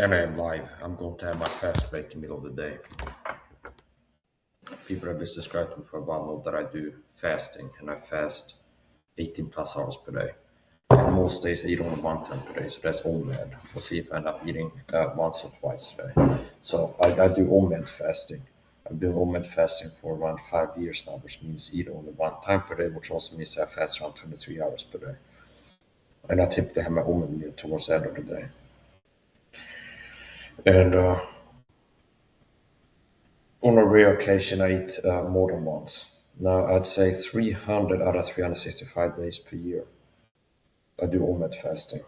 And I am live. I'm going to have my Fastbreaking Meal of the day. People have been subscribed to me for a while know that I do fasting, and I fast 18 plus hours per day. And most days I eat only one time per day, so that's OMAD. We'll see if I end up eating once or twice a day. So I do OMAD fasting. I've been OMAD fasting for around 5 years now, which means eat only one time per day, which also means I fast around 23 hours per day. And I typically have my OMAD meal towards the end of the day. And on a rare occasion, I eat more than once. Now, I'd say 300 out of 365 days per year, I do OMAD fasting.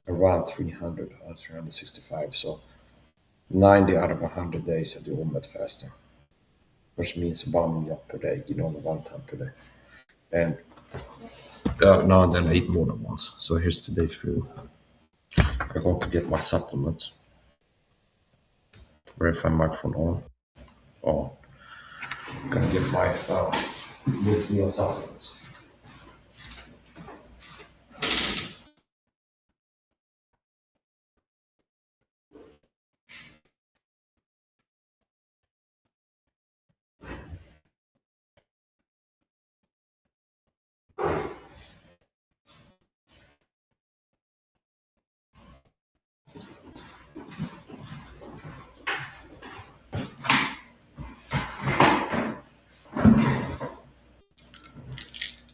Around 300 out of 365. So 90 out of 100 days, I do OMAD fasting, which means one meal per day, only one time per day. And now and then I eat more than once. So here's today's food. I'm going to get my supplements. Verify microphone on. Oh, I'm going to get my with meal supplements.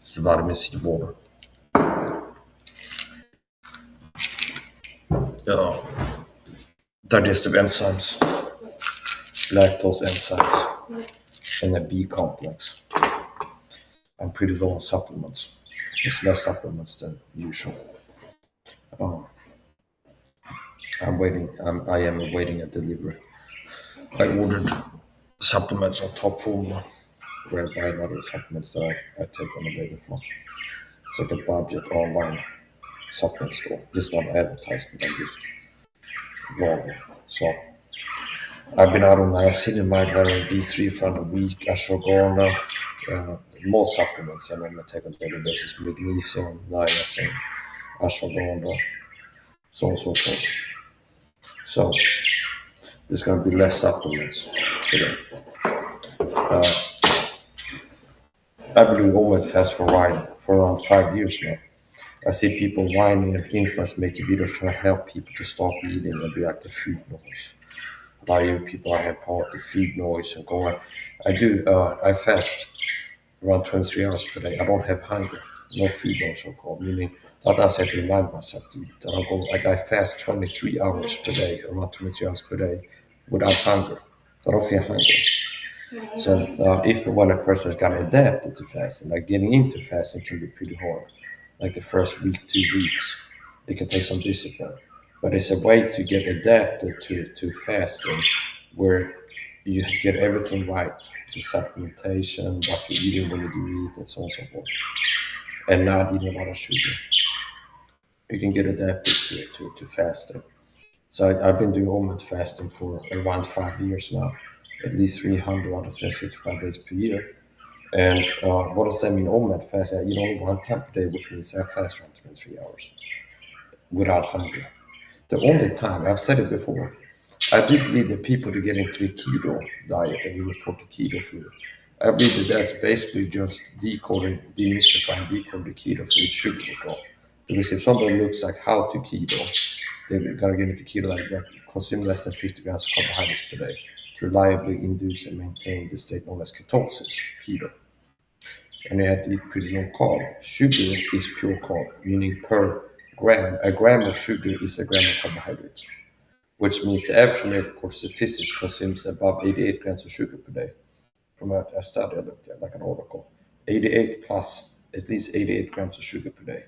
It's vitamin C water. Digestive enzymes, lactose enzymes, and a B complex. I'm pretty low on supplements. It's less supplements than usual. I am awaiting a delivery. I ordered supplements on Top Formula, where I buy a lot of the supplements that I take on a daily from. It's like a budget online supplement store. This is not advertisement, I'm just vlogging. So I've been out on niacinamide, vitamin B3 for a week, ashwagandha, more supplements I normally take on a daily basis: magnesium, niacin, ashwagandha, so on and so forth. So there's going to be less supplements today. I've been doing OMAD fast for around 5 years now. I see people whining and influence making videos trying to help people to stop eating and be like the food noise. A lot of people I have part the food noise and go on. I fast around 23 hours per day. I don't have hunger, no food noise so called, meaning that I have to remind myself to eat. I fast 23 hours per day, around 23 hours per day without hunger. I don't feel hungry. So if and when a person has gotten adapted to fasting, like getting into fasting can be pretty hard. Like the first week, 2 weeks, it can take some discipline. But it's a way to get adapted to fasting where you get everything right. The supplementation, what you're eating when you do eat, and so on and so forth. And not eating a lot of sugar. You can get adapted to fasting. So I've been doing OMAD fasting for around 5 years now, at least 300 out of 365 days per year. And what does that mean, OMAD fast? I eat only one time per day, which means I fast around 23 hours without hunger. The only time, I've said it before, I do believe that people to get into the keto diet and you report the keto food, I believe that that's basically just demystifying the keto food sugar withdrawal. Because if somebody looks like how to keto, they're gonna get into keto like that, consume less than 50 grams of carbohydrates per day, reliably induce and maintain the state known as ketosis, keto. And you have to eat pretty low carb. Sugar is pure carb, meaning per gram, a gram of sugar is a gram of carbohydrates, which means the average American, according to statistics, consumes above 88 grams of sugar per day. From a study I looked at, like an article, 88 plus at least 88 grams of sugar per day.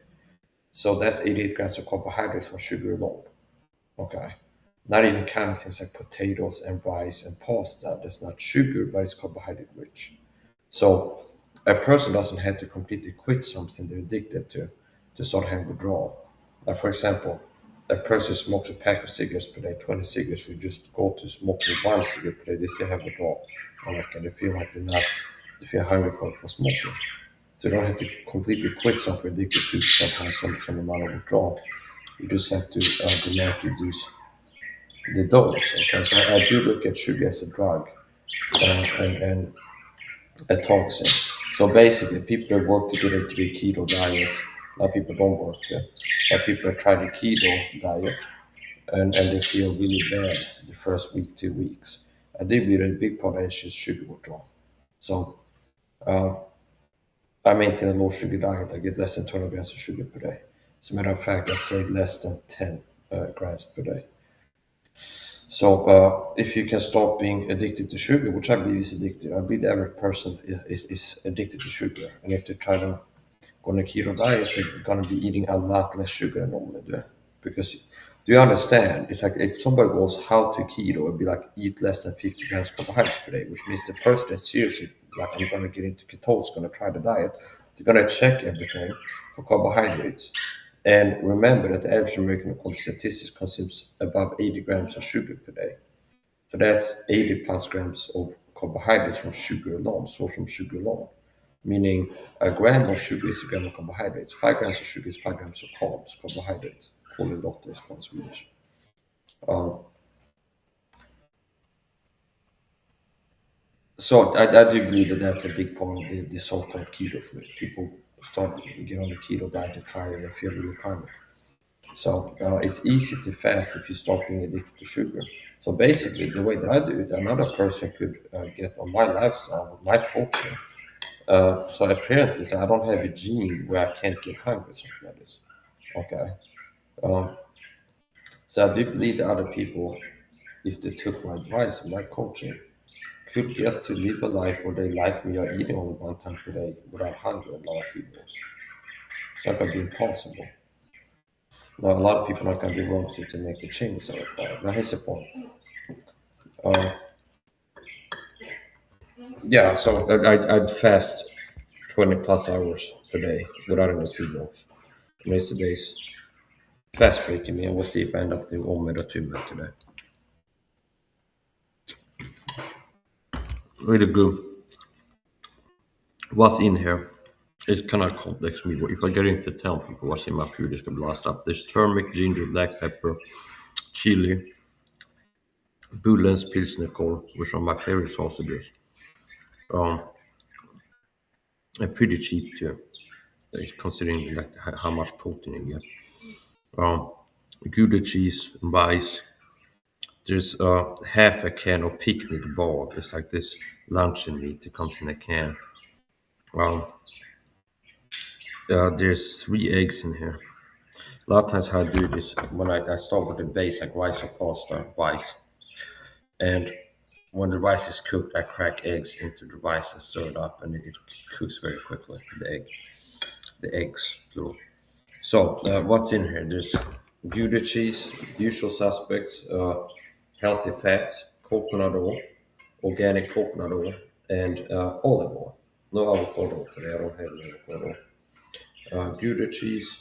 So that's 88 grams of carbohydrates from sugar alone. Okay. Not even counting things like potatoes and rice and pasta. That's not sugar, but it's carbohydrate rich. So a person doesn't have to completely quit something they're addicted to start having withdrawal. Like for example, a person smokes a pack of cigarettes per day, 20 cigarettes, who just go to smoking one cigarette per day, they still have withdrawal. And they feel like they feel hungry for smoking. So you don't have to completely quit something addicted to somehow some amount of withdrawal. You just have to dramatically the dose. Okay, so I do look at sugar as a drug and a toxin. So basically, people that work to get into the keto diet, a lot of people don't work there. A lot of people that try the keto diet and they feel really bad the first week, 2 weeks. I do believe a big part of it is just sugar withdrawal. So I maintain a low sugar diet. I get less than 20 grams of sugar per day. As a matter of fact, I'd say less than 10 grams per day. So if you can stop being addicted to sugar, which I believe is addictive, I believe every person is addicted to sugar. And if they try to go on a keto diet, they're going to be eating a lot less sugar than normally do. Because do you understand? It's like if somebody goes how to keto, it'd be like eat less than 50 grams of carbohydrates per day, which means the person that's seriously like I'm going to get into ketosis, going to try the diet, they're going to check everything for carbohydrates. And remember that the average American, according to statistics, consumes above 80 grams of sugar per day. So that's 80 plus grams of carbohydrates from sugar alone, sourced from sugar alone. Meaning a gram of sugar is a gram of carbohydrates. 5 grams of sugar is 5 grams of carbs, carbohydrates. Kolhydrater is called Swedish. So I do believe that that's a big part of the so-called keto food. People start to get on the keto diet to try it and they feel really primal. So it's easy to fast if you stop being addicted to sugar. So basically, the way that I do it, another person could get on my lifestyle, with my culture. So apparently, so I don't have a gene where I can't get hungry, something like this. Okay. Um, so I do believe that other people, if they took my advice and my coaching, could get to live a life where they like me or eating only one time per day without hunger and a lot of food loss. It's not going to be impossible. Now, a lot of people are not going to be willing to make the changes that are required. Now, here's the point. Uh, yeah, so I'd fast 20 plus hours per day without any food loss. And it's today's Fastbreaking Meal. We'll see if I end up doing OMAD or 2 today. Really good. What's in here? It's kind of complex meal. If I get into telling people what's in my food, it's the blast up. There's turmeric, ginger, black pepper, chili, Bullens Pilsner Kål, which are my favorite sausages. Um, and pretty cheap too, considering like how much protein you get. Um, Gouda cheese, rice. There's half a can of picnic ball. It's like this luncheon meat that comes in a can. Um, there's 3 eggs in here. A lot of times how I do this, when I start with the base, like rice or pasta, rice. And when the rice is cooked, I crack eggs into the rice and stir it up, and it cooks very quickly. The eggs, plural. So what's in here? There's Gouda cheese, usual suspects, healthy fats, coconut oil, organic coconut oil, and olive oil. No avocado today. I don't have any avocado. Gouda cheese,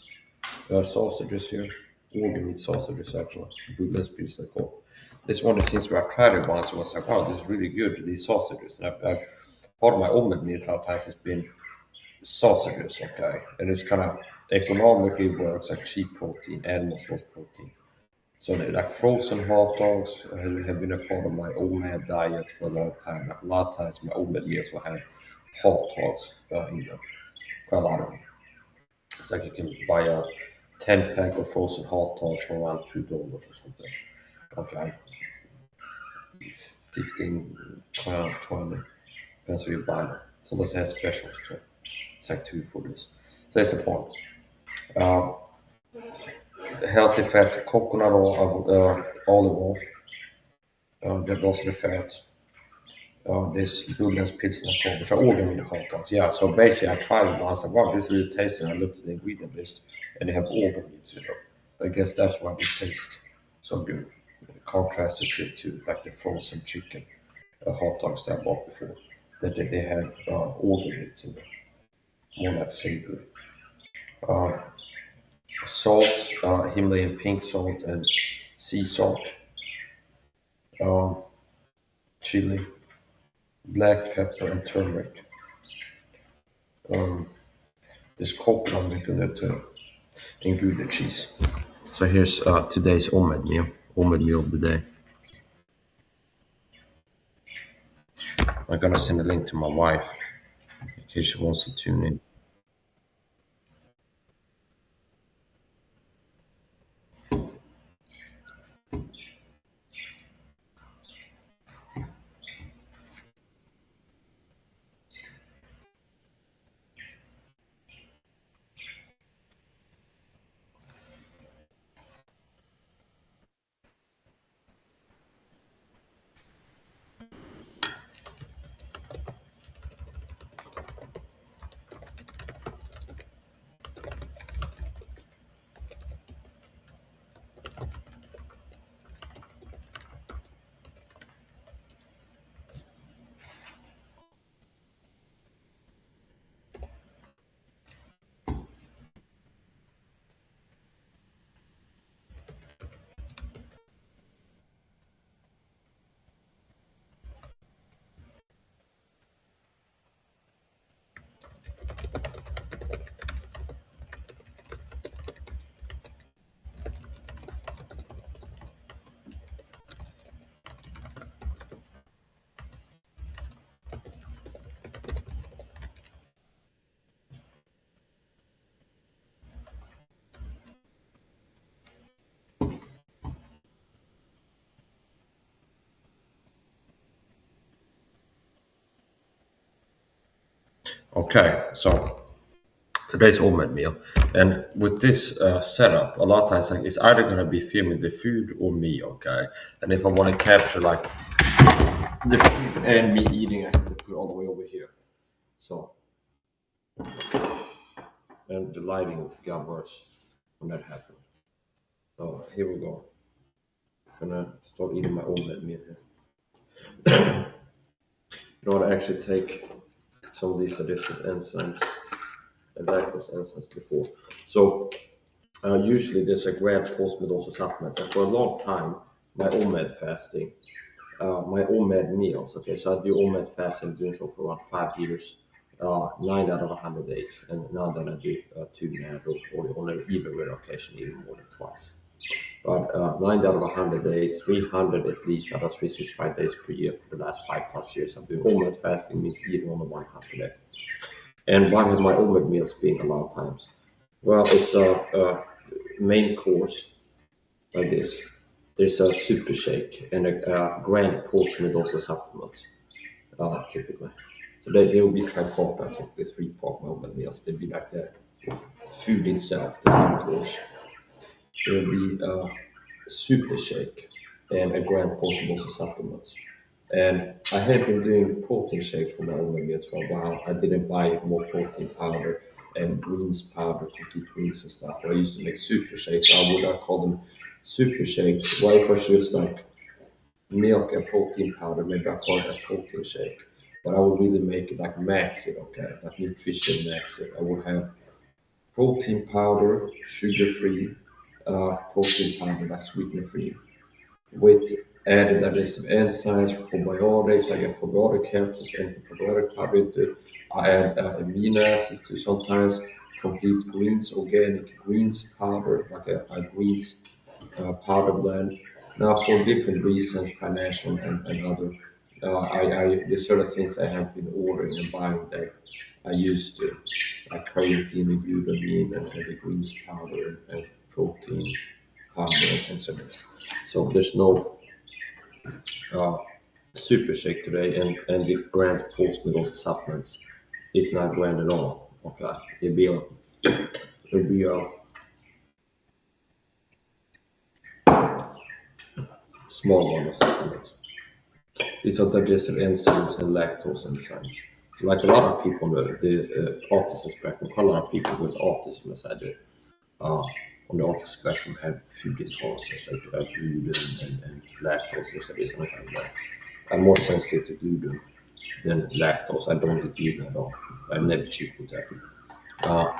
sausages here, organ meat sausages actually, Bullens Pilsner Kål. This one of the things where I tried it once and was like, wow, this is really good, these sausages. And part of my OMAD meals sometimes has been sausages, okay? And it's kind of economically works like cheap protein, animal source protein. So like frozen hot dogs have been a part of my OMAD diet for a long time. Like a lot of times my OMAD meals will have hot dogs in them, quite a lot of them. It's like you can buy a 10 pack of frozen hot dogs for around $2 or something. Okay, 15 crowns, 20. Depends where you buy them. Sometimes it has specials too. It's like two for this. So that's the point. Uh, Healthy fat, coconut oil, olive oil. Those are the fats. This Bullens Pilsner Kål, which are organ meat hot dogs. Yeah, so basically I tried it once. I said, wow, this is really tasty. And I looked at the ingredient list and they have organ meats in it. I guess that's why they taste so good. Contrasted to like the frozen chicken hot dogs that I bought before. That they have organ meats in them. More like savory. Salt, Himalayan pink salt and sea salt. Um, Chili, black pepper and turmeric. There's coconut milk in there too, and Gouda cheese. So here's today's OMAD meal of the day. I'm gonna send a link to my wife in case she wants to tune in. Okay, so today's OMAD meal, and with this setup, a lot of times like it's either gonna be filming the food or me. Okay, and if I want to capture like the food and me eating, I have to put it all the way over here. So, and the lighting got worse when that happened. So here we go. Gonna start eating my OMAD meal here. You know what? I actually take some of these suggested enzymes and lactose enzymes before. So usually there's a grand course with also supplements, and for a long time, my OMAD fasting, my OMAD meals. Okay, so I do OMAD fasting, doing so for around 5 years, 9 out of 100 days, and now that I do 2 MAD or on an even rare occasion, even more than twice. But 9 out of 100 days, 300 at least out of 365 days per year for the last 5+ years, I'm doing OMAD fasting, means eating only one time per day. And what have my OMAD meals been a lot of times? Well, it's a main course like this. There's a super shake and a grand portion with also supplements, typically. So they will be tripartite, typically 3-part OMAD meals. They'll be like the food itself, the main course. There will be a super shake and a grand portion of also supplements. And I had been doing protein shakes for my own meals for a while. I didn't buy more protein powder and greens powder, complete greens and stuff. I used to make super shakes. I would not call them super shakes. Why if I just like milk and protein powder, maybe I call it a protein shake. But I would really make it like max it, okay, like nutrition max it. I would have protein powder, sugar free, protein powder that's sweetener free, with added digestive enzymes, probiotics. I get probiotic capsules, anti-probiotic powder. I add amino acids to sometimes complete greens, organic greens powder, like a greens powder blend. Now, for different reasons, financial and other, there's certain things I have been ordering and buying that I used to, like creatine and glutamine and the greens powder and protein powder and things like this. So there's no uh, super shake today, and the grand post with those supplements is not grand at all. Okay, it'll be a small one of supplements. These are digestive enzymes and lactose enzymes. So like a lot of people on the autism spectrum, quite a lot of people with autism, as I do, on the autism spectrum have food intolerances like gluten and lactose, and I have that. I'm more sensitive to gluten than lactose. I don't eat gluten at all. I never cheat with that. Uh,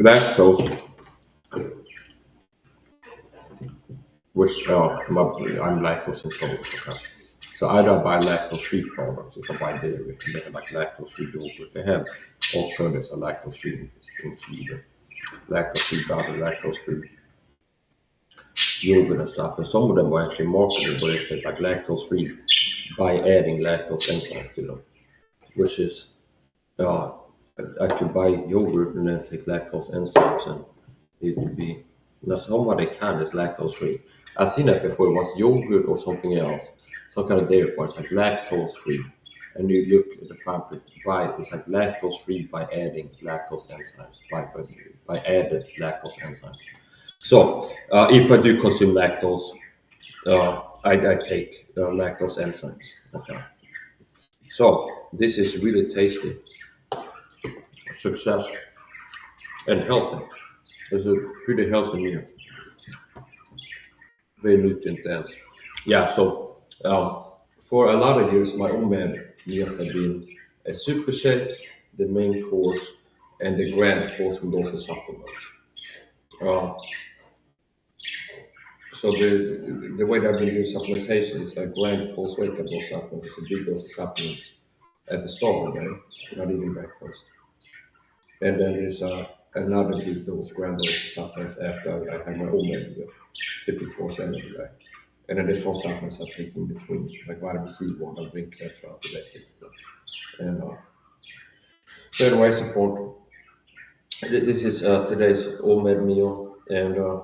Lactose, which I'm lactose intolerant. Okay. So I don't buy lactose-free products. If I buy dairy, they have like lactose-free yogurt. They have alternatives are lactose-free in Sweden. Lactose-free butter, lactose-free yogurt and stuff. And some of them were actually marketed where they said like lactose-free by adding lactose enzymes to them, which is uh, I could buy yogurt and then take lactose enzymes, and it would be that's how much they can is lactose free. I've seen that before. It was yogurt or something else, some kind of dairy product like lactose free, and you look at the fabric by it's like lactose free by adding lactose enzymes by added lactose enzymes. So if I do consume lactose, I take lactose enzymes. Okay. So this is really tasty, success, and healthy. It's a pretty healthy meal, very nutrient dense. Yeah. So for a lot of years, my OMAD meals have been a super shake, the main course, and the grand course with also supplements. Uh, so the way that I've been doing supplementation is a grand course wake up dose supplements. It's a big dose of supplements at the start of the day, not eating breakfast. And then there's another big dose, grand dose of supplements after I have my OMAD meal, typically towards the end of the day. And then there's some supplements I take in between, like vitamin C one, I drink that throughout the day typically. And so anyway, support. This is today's OMAD meal, and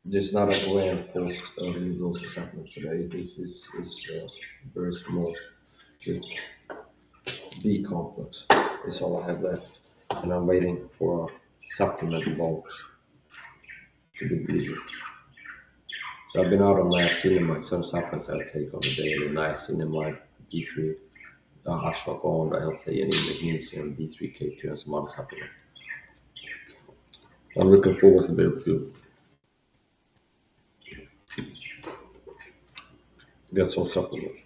this is not a grand post meal dose of supplements today. This is very small, just B complex. Is all I have left, and I'm waiting for supplement box to be delivered. So I've been out on niacinamide, some supplements I take on the daily, niacinamide, D3, ashwagandha, L-theanine, magnesium, D3K2, and some other supplements. I'm looking forward to be able to get some supplements.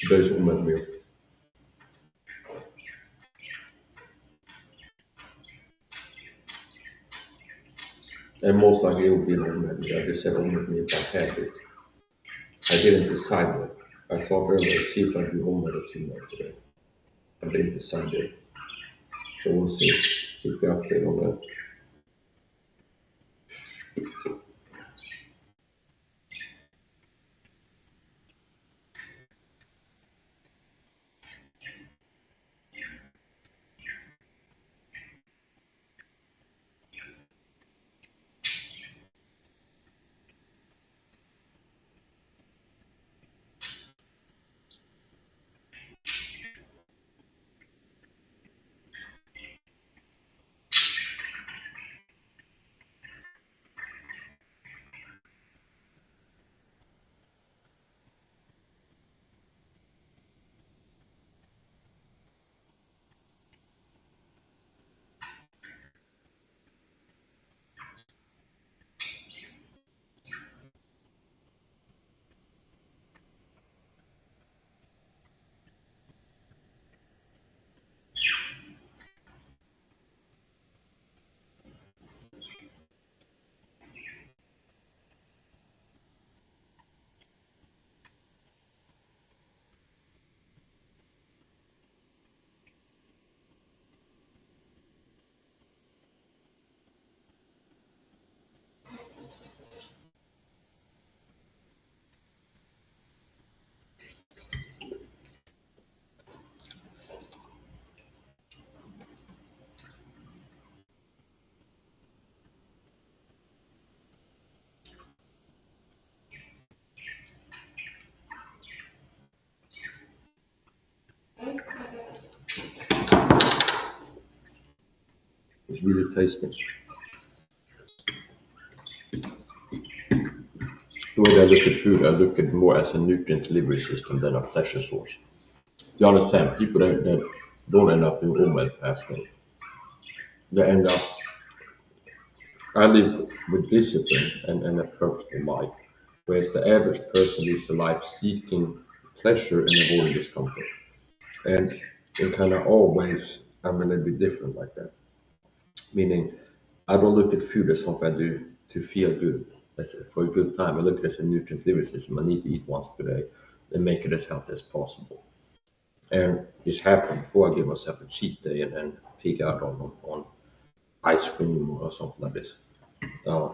Today's OMAD meal. And most likely it will be an OMAD meal. I just said OMAD meal by habit. I didn't decide yet. I thought earlier, see if I do OMAD or 2 today. I didn't decide yet. So we'll see. Keep you updated on that. It's really tasty. The way I look at food, I look at it more as a nutrient delivery system than a pleasure source. You understand? People that don't end up doing OMAD fasting, they end up, I live with discipline and a purposeful life, whereas the average person lives a life seeking pleasure and avoiding discomfort. And in kind of all ways, I'm a little bit different like that. Meaning, I don't look at food as something I do to feel good, as for a good time. I look at it as a nutrient delivery system. I need to eat once per day and make it as healthy as possible. And it's happened before I give myself a cheat day and then pig out on ice cream or something like this. Uh,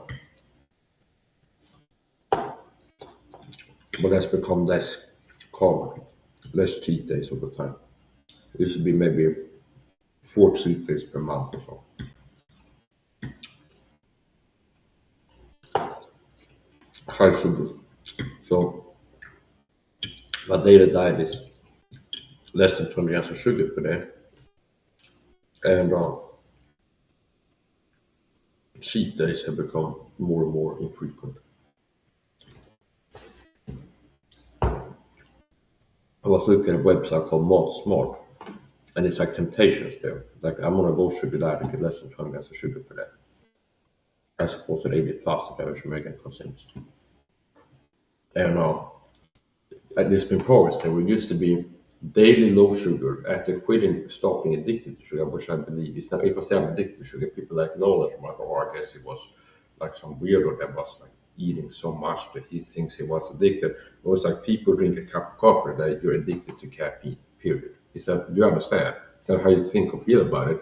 but that's become less common, less cheat days over time. It used to be maybe 4 cheat days per month or so. High sugar. So my daily diet is less than 20 grams of sugar per day. And cheat days have become more and more infrequent. I was looking at a website called Mod Smart, and it's like temptations there. Like I'm on a low sugar diet and get less than 20 grams of sugar per day, as opposed to 80 plus that average American consumes. And there's been progress there. We used to be daily low sugar after quitting, stopping addicted to sugar, which I believe is not. If I say I'm addicted to sugar, people like know that from my oh, I guess it was like some weirdo that was like eating so much that he thinks he was addicted. It was like people drink a cup of coffee a day, you're addicted to caffeine. Period. Is that do you understand? Is that how you think or feel about it?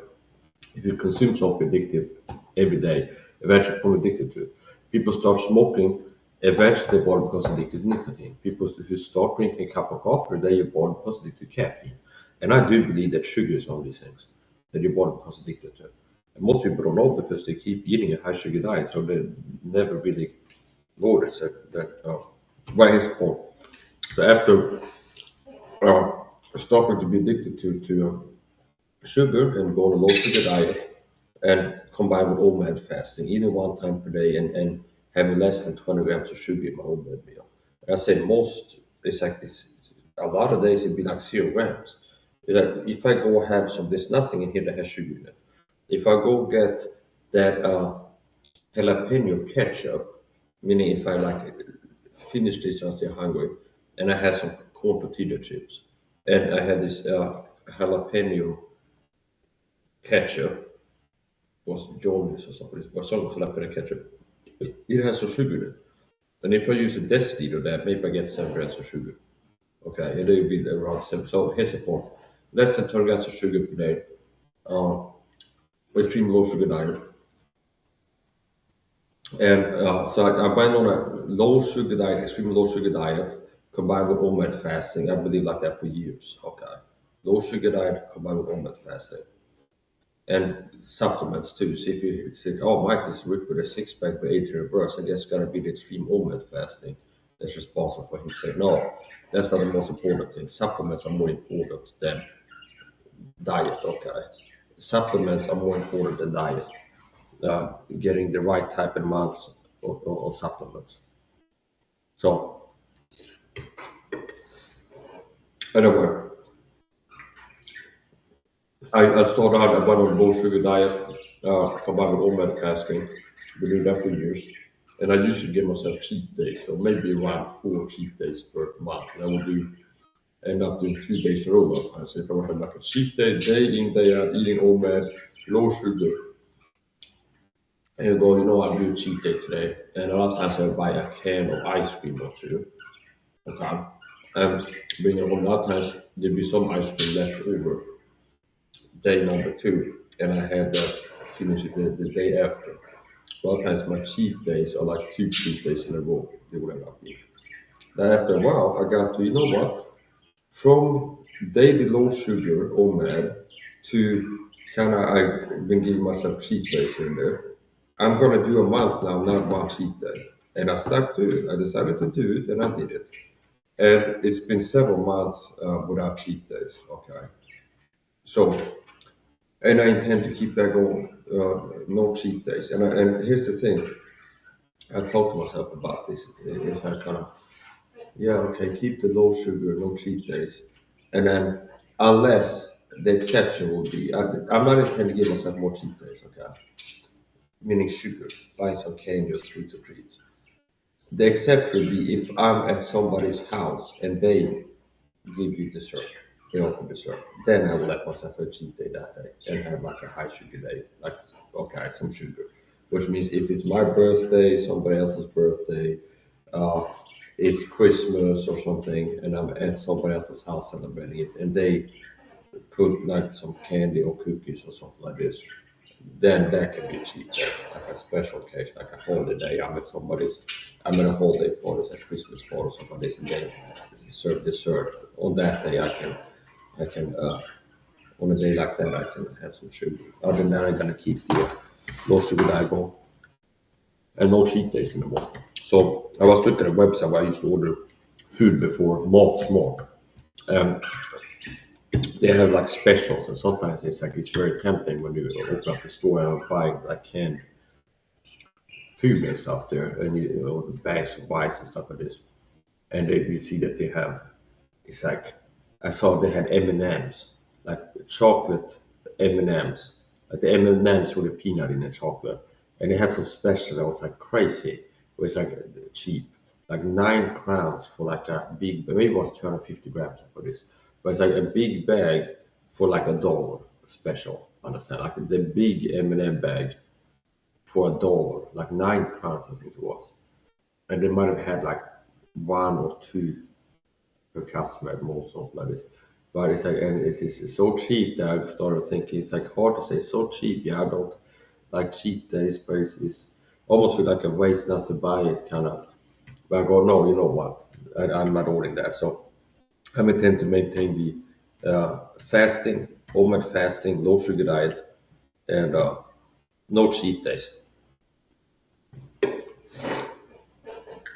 If you consume something addictive every day, eventually become addicted to it. People start smoking, eventually their body becomes addicted to nicotine. People who start drinking a cup of coffee, then your body becomes addicted to caffeine. And I do believe that sugar is one of these things that your body becomes addicted to. And most people don't know because they keep eating a high sugar diet, so they never really notice that. But here's the point. So after uh, stopping to be addicted to sugar and go on a low sugar diet, and combined with OMAD fasting, eating 1 time per day and having less than 20 grams of sugar in my OMAD meal. And I say most, it's a lot of days it'd be like 0 grams. It's like if I go have some, there's nothing in here that has sugar in it. If I go get that jalapeno ketchup, meaning if I like finish this and I stay hungry, and I had some corn tortilla chips, and I had this jalapeno ketchup, was Johnny's or something, or some jalapeno ketchup. It has some sugar in it. And if I use a deciliter of that, maybe I get 7 grams of sugar. Okay, and it will be around 7. So here's the point. Less than 10 grams of sugar per day, uh, extreme low sugar diet. And so I went on a low sugar diet, extreme low sugar diet, combined with OMAD fasting. I believe like that for years. Okay. Low sugar diet combined with OMAD fasting. And supplements too. So if you think, oh, Mike is ripped with a six pack but ate in reverse, I guess it's gonna be the extreme OMAD fasting that's responsible for him saying, no, that's not the most important thing. Supplements are more important than diet. Okay, supplements are more important than diet. Getting the right type of amounts of supplements. So anyway, I started out. I went on a low sugar diet, combined with OMAD fasting. Been doing that for years, and I usually give myself cheat days, so maybe around 4 cheat days per month. And I would do end up doing 2 days in a row a lot of times. So if I would have like a cheat day in, day out, eating OMAD, low sugar, and go, I'll do a cheat day today. And a lot of times I would buy a can of ice cream or two. Okay. And bring it home. A lot of times there'd be some ice cream left over day number two, and I had that finish it the day after. A lot of times my cheat days are like 2 cheat days in a row. They would end up being. Then after a while, I got to, you know what? From daily low sugar, OMAD, to kind of, I've been giving myself cheat days here and there. I'm going to do a month now, not one cheat day. And I stuck to it. I decided to do it, and I did it. And it's been several months without cheat days. Okay. So, and I intend to keep that going. No cheat days. And here's the thing. I talked to myself about this. It's I kind of, yeah, okay, keep the low sugar, no cheat days. And then, unless the exception will be, I'm not intending to give myself more cheat days, okay? Meaning sugar, buy some candy or sweets or treats. The exception will be if I'm at somebody's house and they give you dessert, they offer dessert. Then I will let myself have a cheat day that day and have like a high sugar day, like okay, some sugar. Which means if it's my birthday, somebody else's birthday, uh, it's Christmas or something, and I'm at somebody else's house celebrating it, and they put like some candy or cookies or something like this, then that can be a cheat day, like a special case, like a holiday. I'm at a holiday party, it's a Christmas party or something like this, and they serve dessert. On that day, I can, on a day like that, I can have some sugar. Other than that, I'm gonna keep the low sugar diet going and no cheat days anymore. So I was looking at a website where I used to order food before, Malt Smart. And they have like specials, and sometimes it's very tempting when you open up the store and buy like canned food and stuff there, and the bags of rice and stuff like this, and you see that they have, it's like, I saw they had M&Ms, like chocolate M&Ms, like the M&Ms with a peanut in the chocolate, and they had some special that was like crazy. It was like cheap, like 9 crowns for like a big, maybe it was 250 grams for this, but it's like a big bag for like $1 special. Understand? Like the big M&M bag for $1, like 9 crowns, I think it was, and they might have had like one or two per customer at most, something like this. But it's like, and it's so cheap that I started thinking it's like hard to say so cheap. Yeah, I don't like cheap days, but it's almost feel like a waste not to buy it, kind of. But I go, no, you know what? I'm not ordering that. So I'm intending to maintain the fasting, OMAD fasting, low sugar diet, and no cheat days.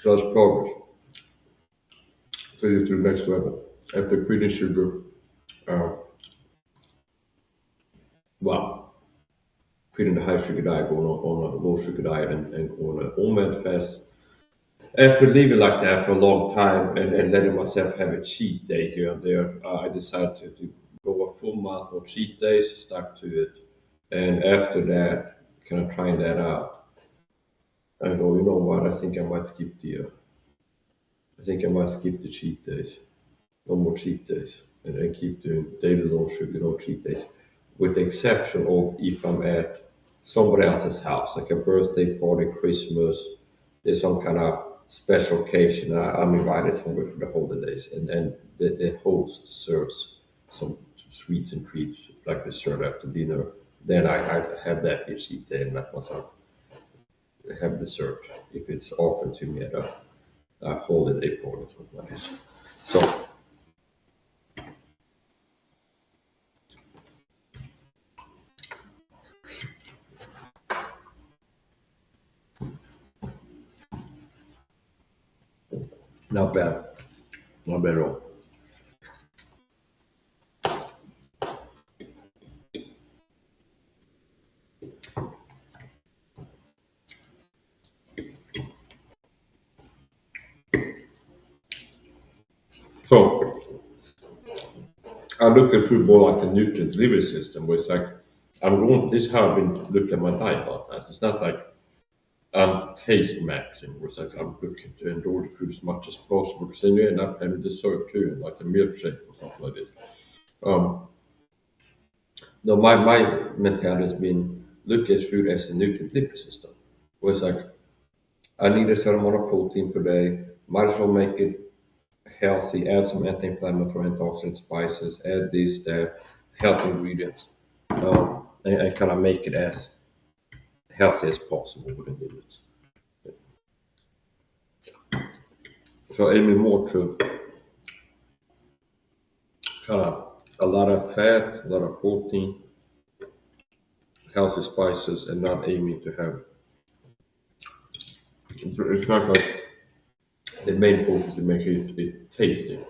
So that's progress. Take it to the next level. After quitting sugar, uh, well, quitting the high sugar diet, going on a low sugar diet, and going on an OMAD fast. After living like that for a long time and letting myself have a cheat day here and there, I decided to go a full month of cheat days, stuck to it. And after that, kind of trying that out, I go, you know what? I think I might skip the cheat days. No more cheat days, and keep doing daily low sugar, no cheat days, with the exception of if I'm at somebody else's house, like a birthday party, Christmas, there's some kind of special occasion. I'm invited somewhere for the holidays, and the host serves some sweets and treats like dessert after dinner. Then I have that be a cheat day and let myself have dessert if it's offered to me at a holiday party or something like this. So not bad. Not bad at all. So I look at food more like a nutrient delivery system, where it's like I'm going. This is how I've been looking at my diet a lot. It's not like I'm taste maxing, where it's like I'm looking to enjoy the food as much as possible, because then you end up having dessert too, and like a milkshake or something like this. Um, no, my mentality has been look at food as a nutrient delivery system, where it's like I need a certain amount of protein per day. Might as well make it healthy, add some anti-inflammatory, antioxidant spices, add these healthy ingredients, and kind of make it as healthy as possible within limits. So aiming more to kind of a lot of fat, a lot of protein, healthy spices, and not aiming to have. It's not like the main focus is making it tasty.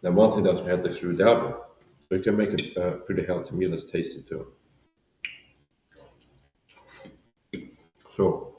Now, one thing doesn't have to through the other. So you can make a pretty healthy meal that's tasty too. So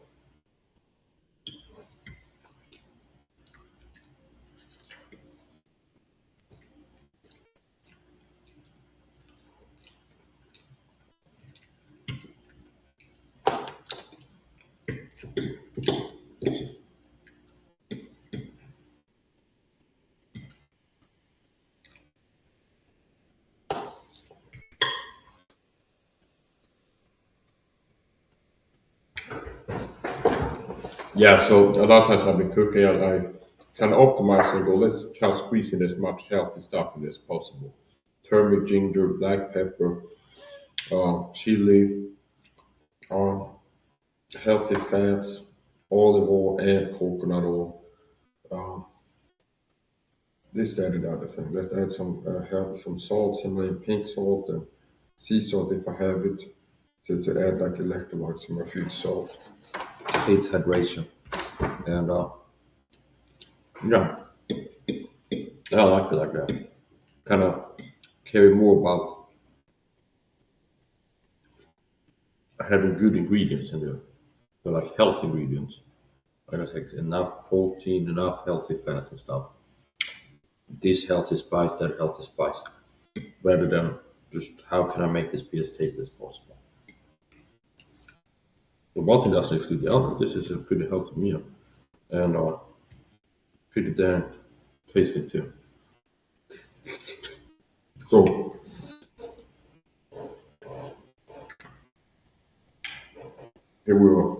Yeah, so a lot of times I've been cooking, I kind of optimize and go, let's try to squeeze in as much healthy stuff in as possible. Turmeric, ginger, black pepper, chili, uh, healthy fats, olive oil, and coconut oil. Um, this, that, and the other thing. Let's add some salt, some like pink salt and sea salt if I have it, to add like electrolytes to my food salt. Aids hydration. And yeah, I like it like that. Kind of care more about having good ingredients in there. They're like health ingredients. I gotta take enough protein, enough healthy fats and stuff. This healthy spice, that healthy spice. Rather than just how can I make this be as tasty as possible. The one thing doesn't exclude the other. This is a pretty healthy meal. And pretty damn tasty too. So here we are.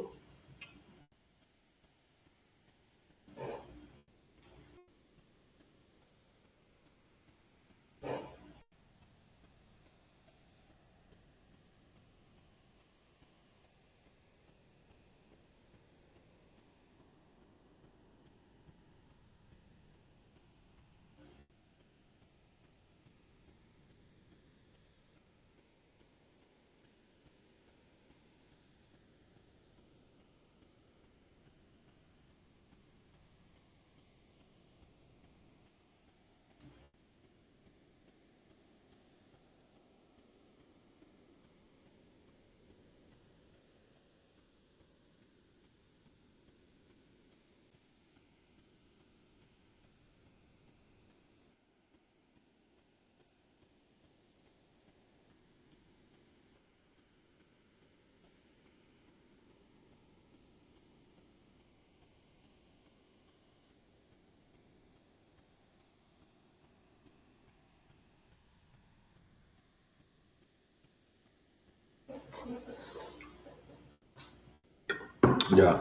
Yeah.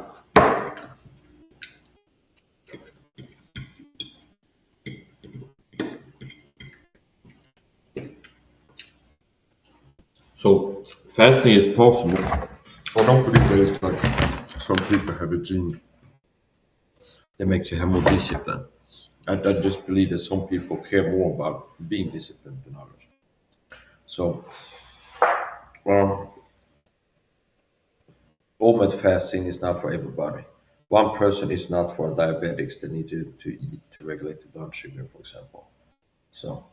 So fasting is possible. I don't believe there is like some people have a gene that makes you have more discipline. I just believe that some people care more about being disciplined than others. So, um, OMAD fasting is not for everybody. One person is not for diabetics that need to eat to regulate the blood sugar, for example. So,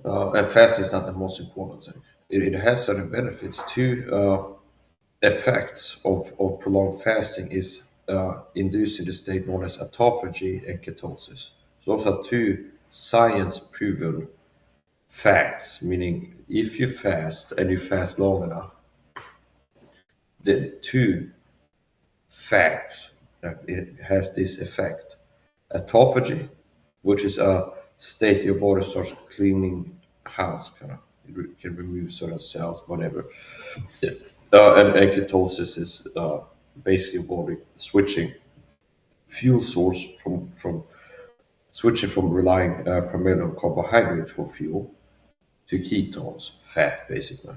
and fasting is not the most important thing. It has certain benefits. Two effects of prolonged fasting is inducing the state known as autophagy and ketosis. So those are two science-proven facts, meaning if you fast and you fast long enough, the two facts that it has this effect. Autophagy, which is a state your body starts cleaning house, kind of. It can remove certain cells, whatever. And ketosis is basically your body switching fuel source from switching from relying primarily on carbohydrates for fuel to ketones, fat, basically.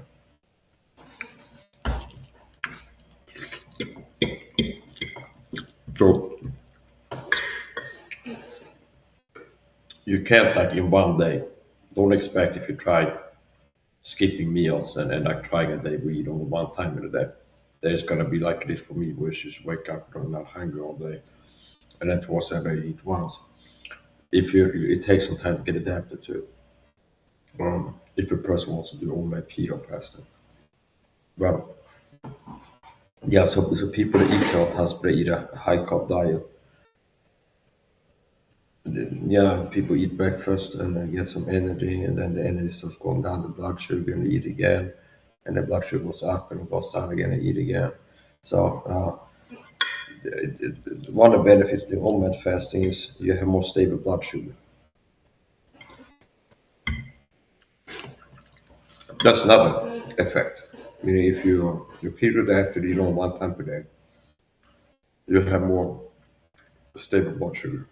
So you can't like in one day. Don't expect if you try skipping meals and like trying a day we eat only one time in a day. There's gonna be like this for me, where you just wake up and I'm not hungry all day, and then towards the end I eat once. If you, it takes some time to get adapted to it. If a person wants to do all that keto fasting, well, yeah. So people that eat several times but they eat a high carb diet. Yeah, people eat breakfast and then get some energy, and then the energy starts going down the blood sugar, and they eat again, and the blood sugar goes up and it goes down again and eat again. So one of the benefits of the OMAD fasting is you have more stable blood sugar. That's another effect. You know, if you keto adapted, you don't one time per day. You have more stable blood sugar.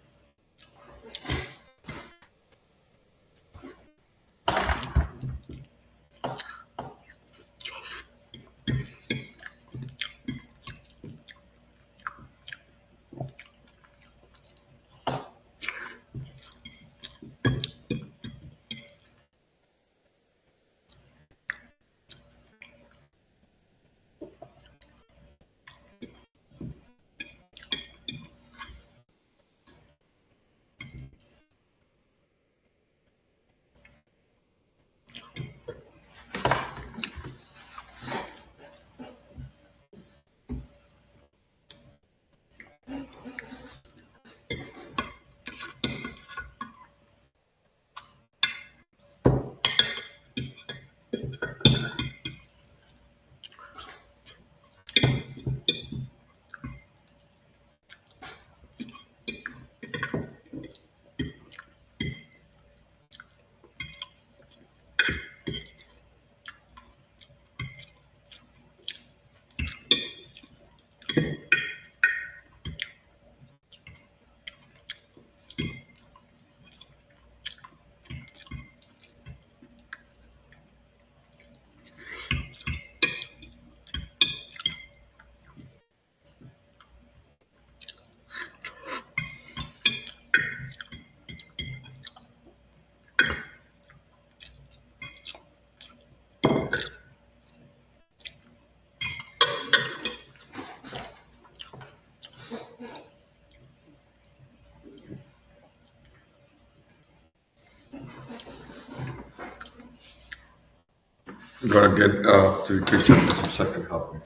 Gotta get to the kitchen for some second helping.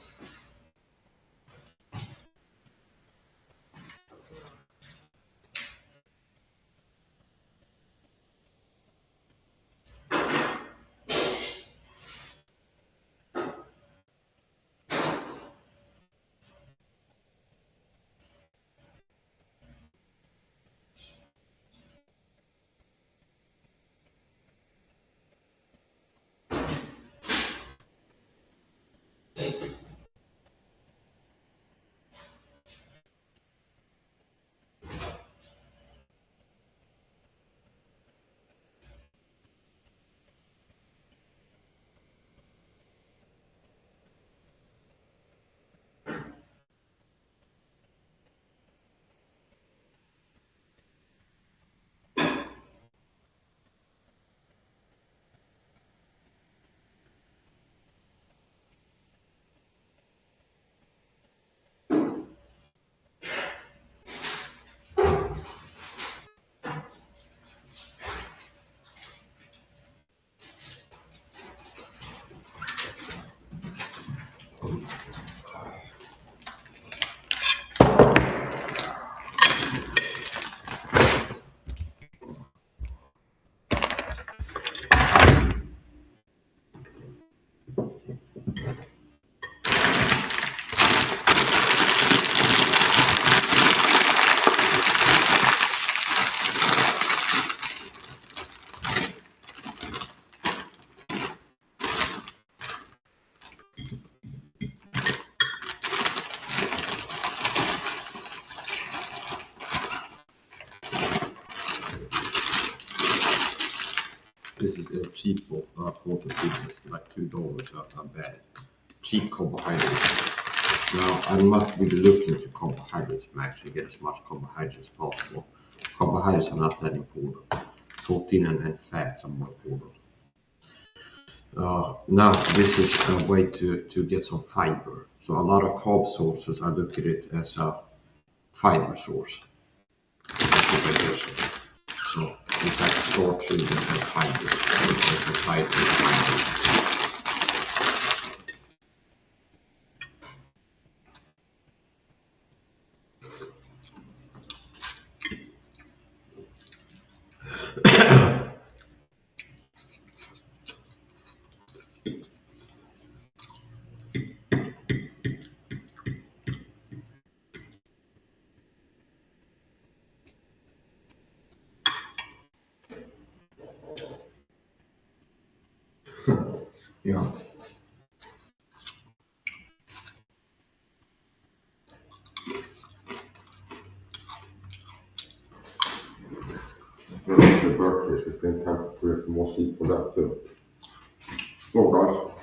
This is a cheap quarter fitness, like $2 a bag. Cheap carbohydrates. Now, I'm not really looking to carbohydrates, I'm actually get as much carbohydrates as possible. Carbohydrates are not that important. Protein and fats are more important. Now, this is a way to get some fiber. So a lot of carb sources, I look at it as a fiber source. So it's like starches and fibers. So it's a fiber. Yeah. The birthdays, it's been time to put some more sleep for that too. Oh guys.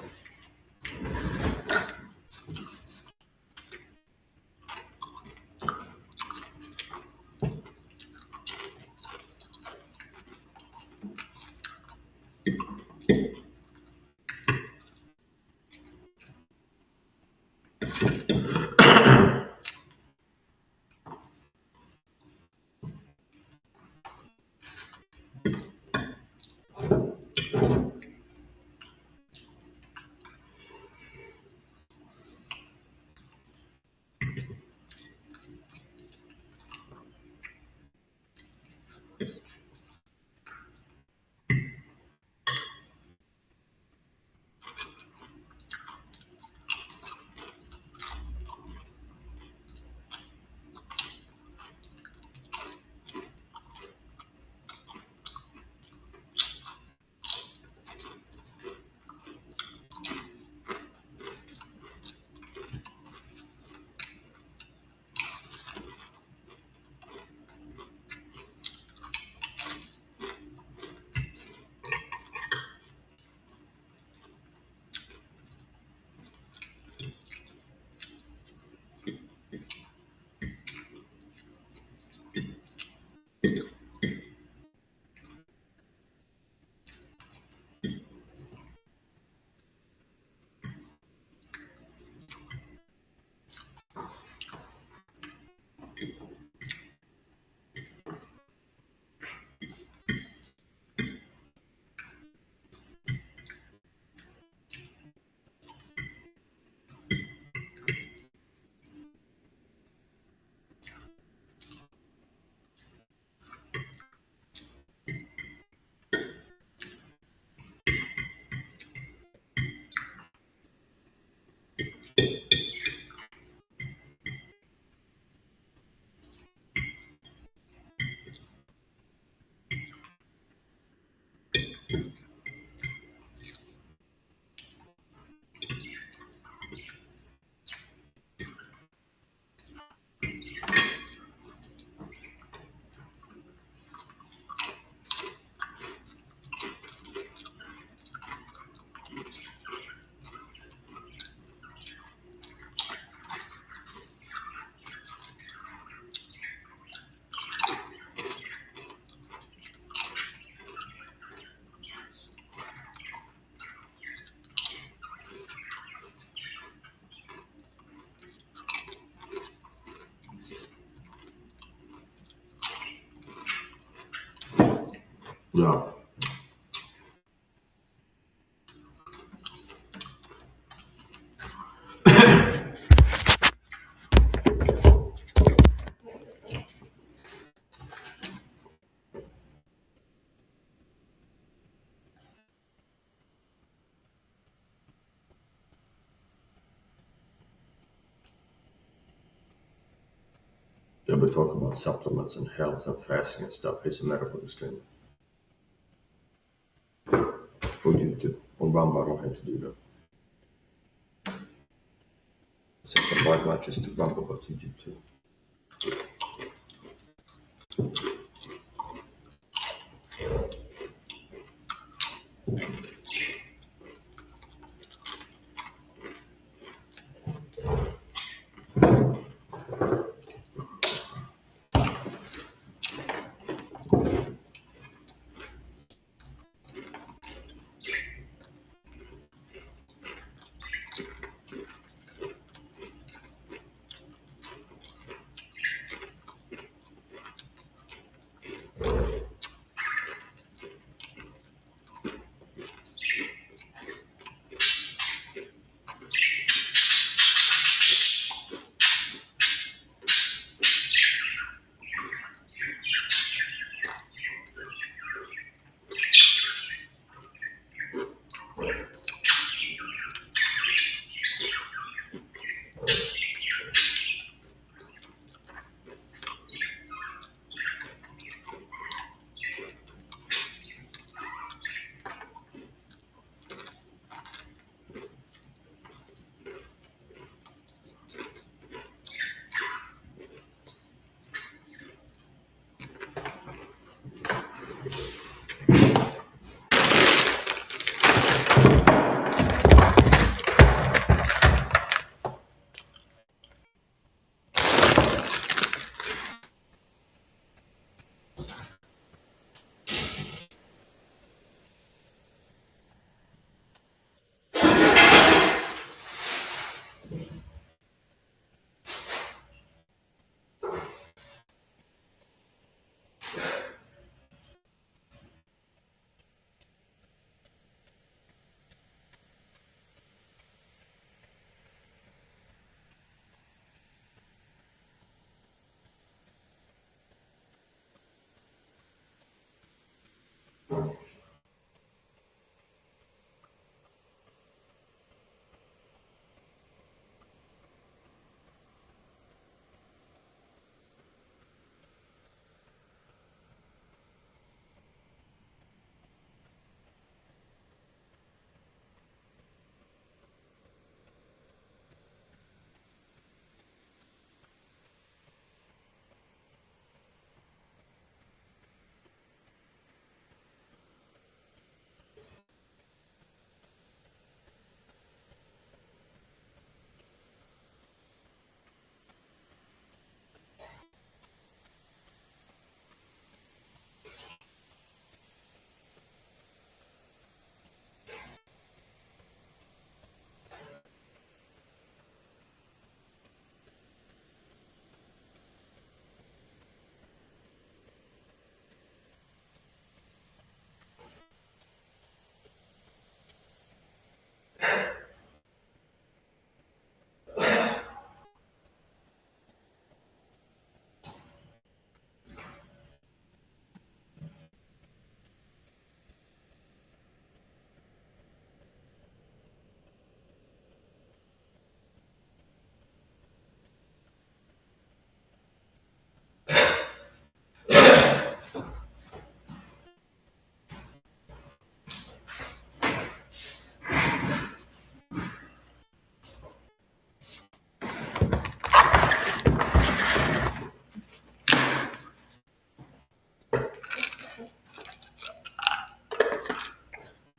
Yeah. Yeah, we talk about supplements and health and fasting and stuff. It's a medical disclaimer for YouTube. Och Ramba har inte du det. Sen så bara matches to Ramba but to YouTube.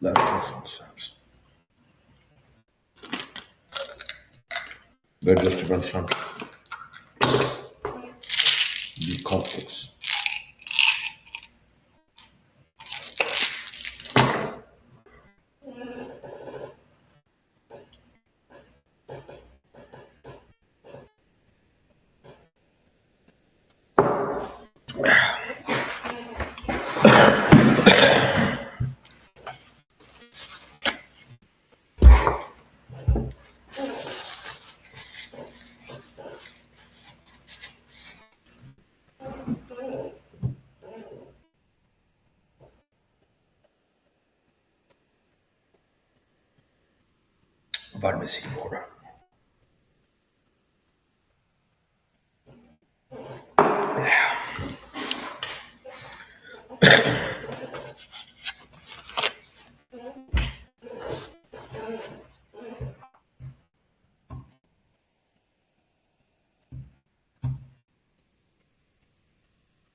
That makes some sense. Vegetable some decompose. Varmisilvård.